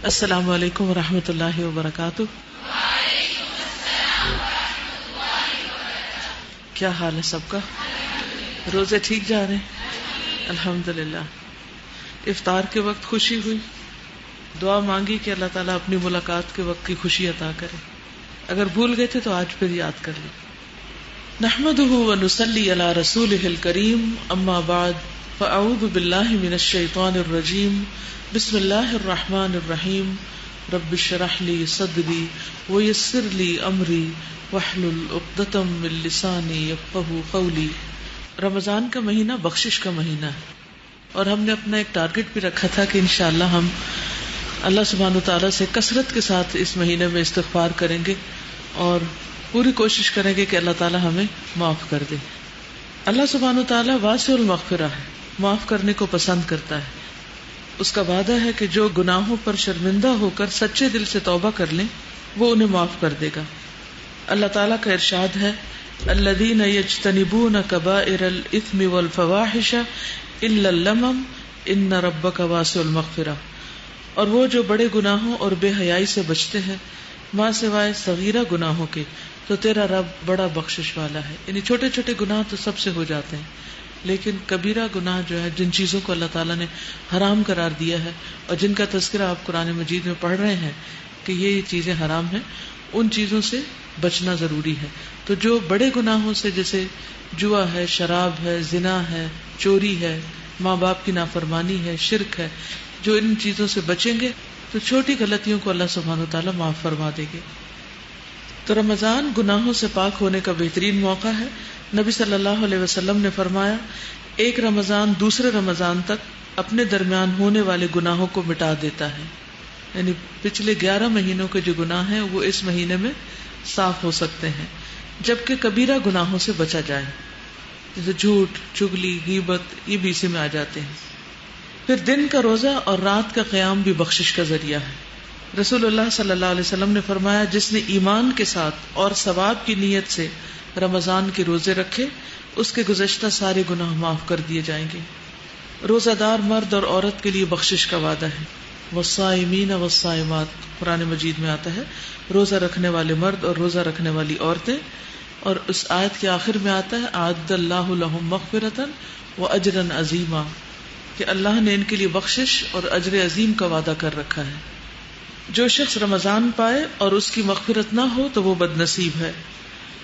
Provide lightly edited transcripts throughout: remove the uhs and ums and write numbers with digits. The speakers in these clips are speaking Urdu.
السلام علیکم ورحمۃ اللہ وبرکاتہ۔ کیا حال ہے سب کا؟ روزے ٹھیک جا رہے ہیں؟ الحمدللہ۔ افطار کے وقت خوشی ہوئی، دعا مانگی کہ اللہ تعالیٰ اپنی ملاقات کے وقت کی خوشی عطا کرے۔ اگر بھول گئے تھے تو آج پھر یاد کر لیں۔ نحمده ونصلی علی رسولہ الکریم، اما بعد فاعوذ باللہ من الشیطان الرجیم، بسم اللہ الرحمن الرحیم، رب اشرح لی صدری ویسر لی امری واحلل عقدۃ من لسانی یفقہوا قولی۔ رمضان کا مہینہ بخشش کا مہینہ ہے، اور ہم نے اپنا ایک ٹارگٹ بھی رکھا تھا کہ انشاءاللہ ہم اللہ سبحانہ وتعالیٰ سے کثرت کے ساتھ اس مہینے میں استغفار کریں گے اور پوری کوشش کریں گے کہ اللہ تعالیٰ ہمیں معاف کر دے۔ اللہ سبحانہ وتعالیٰ واسع المغفرہ ہے، معاف کرنے کو پسند کرتا ہے۔ اس کا وعدہ ہے کہ جو گناہوں پر شرمندہ ہو کر سچے دل سے توبہ کر لیں وہ انہیں معاف کر دے گا۔ اللہ تعالیٰ کا ارشاد ہے، الذین یجتنبون کبائر الاثم والفواحش الا اللمم ان ربک واسع المغفرہ۔ اور وہ جو بڑے گناہوں اور بے حیائی سے بچتے ہیں ماں سوائے صغیرہ گناہوں کے، تو تیرا رب بڑا بخشش والا ہے۔ یعنی چھوٹے چھوٹے گناہ تو سب سے ہو جاتے ہیں، لیکن کبیرہ گناہ جو ہے، جن چیزوں کو اللہ تعالیٰ نے حرام قرار دیا ہے اور جن کا تذکرہ آپ قرآن مجید میں پڑھ رہے ہیں کہ یہ چیزیں حرام ہیں، ان چیزوں سے بچنا ضروری ہے۔ تو جو بڑے گناہوں سے، جیسے جوا ہے، شراب ہے، زنا ہے، چوری ہے، ماں باپ کی نافرمانی ہے، شرک ہے، جو ان چیزوں سے بچیں گے تو چھوٹی غلطیوں کو اللہ سبحانہ وتعالیٰ معاف فرما دے گے۔ تو رمضان گناہوں سے پاک ہونے کا بہترین موقع ہے۔ نبی صلی اللہ علیہ وسلم نے فرمایا، ایک رمضان دوسرے رمضان تک اپنے درمیان ہونے والے گناہوں کو مٹا دیتا ہے۔ یعنی پچھلے 11 مہینوں کے جو گناہ ہیں وہ اس مہینے میں صاف ہو سکتے ہیں، جبکہ کبیرہ گناہوں سے بچا جائے، جیسے جھوٹ، چغلی، غیبت، یہ بھی اسی میں آ جاتے ہیں۔ پھر دن کا روزہ اور رات کا قیام بھی بخشش کا ذریعہ ہے۔ رسول اللہ صلی اللہ علیہ وسلم نے فرمایا، جس نے ایمان کے ساتھ اور ثواب کی نیت سے رمضان کے روزے رکھے، اس کے گزشتہ سارے گناہ معاف کر دیے جائیں گے۔ روزہ دار مرد اور عورت کے لیے بخشش کا وعدہ ہے۔ والصائمین والصائمات، قرآن مجید میں آتا ہے روزہ رکھنے والے مرد اور روزہ رکھنے والی عورتیں، اور اس آیت کے آخر میں آتا ہے اعد اللہ لہم مغفرۃ واجرا عظیما، کہ اللہ نے ان کے لیے بخشش اور اجر عظیم کا وعدہ کر رکھا ہے۔ جو شخص رمضان پائے اور اس کی مغفرت نہ ہو تو وہ بد نصیب ہے۔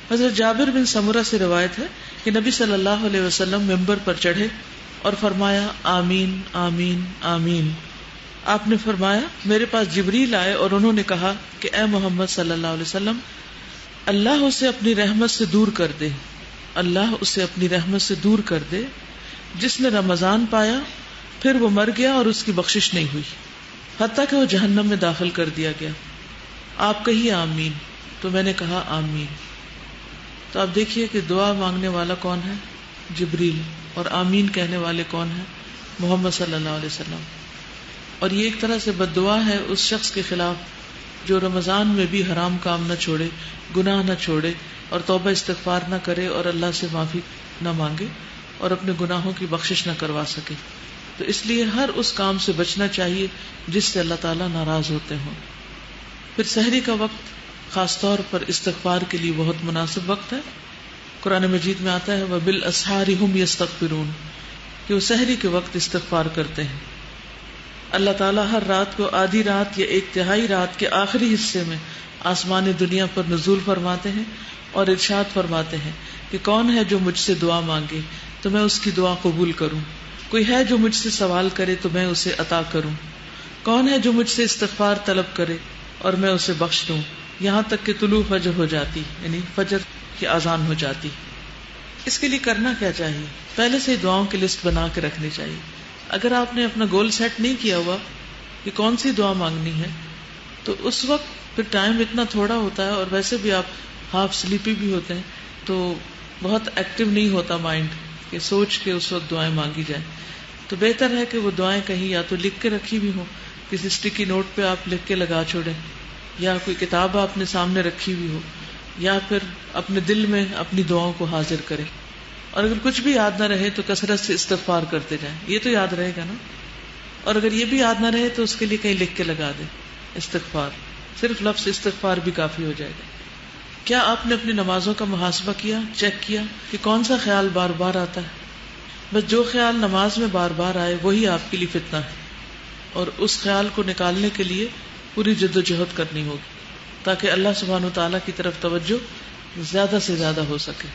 حضرت جابر بن سمرہ سے روایت ہے کہ نبی صلی اللہ علیہ وسلم ممبر پر چڑھے اور فرمایا، آمین آمین آمین۔ آپ نے فرمایا، میرے پاس جبریل آئے اور انہوں نے کہا کہ اے محمد صلی اللہ علیہ وسلم، اللہ اسے اپنی رحمت سے دور کر دے، اللہ اسے اپنی رحمت سے دور کر دے، جس نے رمضان پایا پھر وہ مر گیا اور اس کی بخشش نہیں ہوئی، حتیٰ کہ وہ جہنم میں داخل کر دیا گیا۔ آپ کہیے آمین، تو میں نے کہا آمین۔ تو آپ دیکھیے کہ دعا مانگنے والا کون ہے؟ جبریل، اور آمین کہنے والے کون ہیں؟ محمد صلی اللہ علیہ وسلم۔ اور یہ ایک طرح سے بد دعا ہے اس شخص کے خلاف جو رمضان میں بھی حرام کام نہ چھوڑے، گناہ نہ چھوڑے، اور توبہ استغفار نہ کرے اور اللہ سے معافی نہ مانگے اور اپنے گناہوں کی بخشش نہ کروا سکے۔ تو اس لیے ہر اس کام سے بچنا چاہیے جس سے اللہ تعالیٰ ناراض ہوتے ہوں۔ پھر سحری کا وقت خاص طور پر استغفار کے لیے بہت مناسب وقت ہے۔ قرآن مجید میں آتا ہے وَبِالْأَسْحَارِ هُمْ يَسْتَغْفِرُونَ، کہ وہ سحری کے وقت استغفار کرتے ہیں۔ اللہ تعالیٰ ہر رات کو آدھی رات یا ایک تہائی رات کے آخری حصے میں آسمان دنیا پر نزول فرماتے ہیں اور ارشاد فرماتے ہیں کہ کون ہے جو مجھ سے دعا مانگے تو میں اس کی دعا قبول کروں، کوئی ہے جو مجھ سے سوال کرے تو میں اسے عطا کروں، کون ہے جو مجھ سے استغفار طلب کرے اور میں اسے بخش دوں، یہاں تک کہ طلوع فجر ہو جاتی، یعنی فجر کی اذان ہو جاتی۔ اس کے لیے کرنا کیا چاہیے؟ پہلے سے دعاؤں کی لسٹ بنا کے رکھنی چاہیے۔ اگر آپ نے اپنا گول سیٹ نہیں کیا ہوا کہ کون سی دعا مانگنی ہے، تو اس وقت پھر ٹائم اتنا تھوڑا ہوتا ہے، اور ویسے بھی آپ ہاف سلیپی بھی ہوتے ہیں، تو بہت ایکٹیو نہیں ہوتا مائنڈ کہ سوچ کے اس وقت دعائیں مانگی جائیں۔ تو بہتر ہے کہ وہ دعائیں کہیں یا تو لکھ کے رکھی بھی ہوں، کسی اسٹکی نوٹ پہ آپ لکھ کے لگا چھوڑیں، یا کوئی کتاب آپ نے سامنے رکھی ہوئی ہو، یا پھر اپنے دل میں اپنی دعاؤں کو حاضر کریں۔ اور اگر کچھ بھی یاد نہ رہے تو کثرت سے استغفار کرتے جائیں، یہ تو یاد رہے گا نا۔ اور اگر یہ بھی یاد نہ رہے تو اس کے لیے کہیں لکھ کے لگا دیں۔ استغفار، صرف لفظ استغفار بھی کافی ہو جائے گا. کیا آپ نے اپنی نمازوں کا محاسبہ کیا، چیک کیا کہ کون سا خیال بار بار آتا ہے؟ بس جو خیال نماز میں بار بار آئے وہی آپ کے لیے فتنہ ہے، اور اس خیال کو نکالنے کے لیے پوری جد و جہد کرنی ہوگی تاکہ اللہ سبحانہ و تعالیٰ کی طرف توجہ زیادہ سے زیادہ ہو سکے.